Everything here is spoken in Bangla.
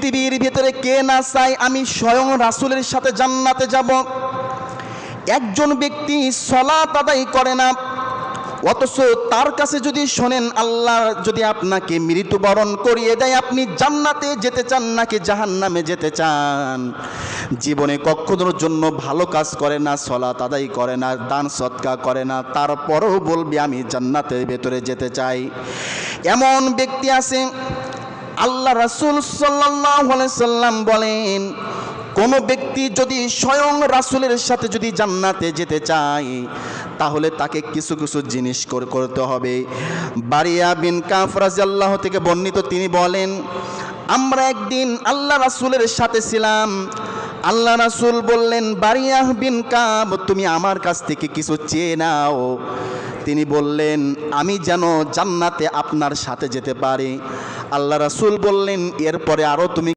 পৃথিবীর ভিতরে কে না চায় আমি স্বয়ং রাসূলের সাথে জান্নাতে যাব। একজন ব্যক্তি সালাত আদায় করে না, অথচ তার কাছে যদি শোনেন আল্লাহ যদি আপনাকে মৃত্যুবরণ করিয়ে দেয়, আপনি জান্নাতে যেতে চান নাকি জাহান্নামে যেতে চান? জীবনে কখনোর জন্য ভালো কাজ করে না, সালাত আদায় করে না, দান সদকা করে না, তারপরেও বলবে আমি জান্নাতের ভেতরে যেতে চাই। এমন ব্যক্তি আছে, আল্লাহ রাসূল সাল্লাল্লাহু আলাইহি সাল্লাম বলেন, কোনো ব্যক্তি যদি স্বয়ং রাসূলের সাথে যদি জান্নাতে যেতে চায় তাহলে তাকে কিছু কিছু জিনিস করতে হবে। বারিয়া বিন কাফ রাদিয়াল্লাহু থেকে বর্ণিত, তিনি বলেন, আমরা একদিন আল্লাহ রাসূলের সাথে ছিলাম। আল্লাহ রাসূল বললেন, বারিয়া বিন কাফ তুমি আমার কাছ থেকে কিছু চেয়ে নাও। তিনি বললেন, আমি যেন জান্নাতে আপনার সাথে যেতে পারি। আল্লাহ রাসূল বললেন, এরপরে আরও তুমি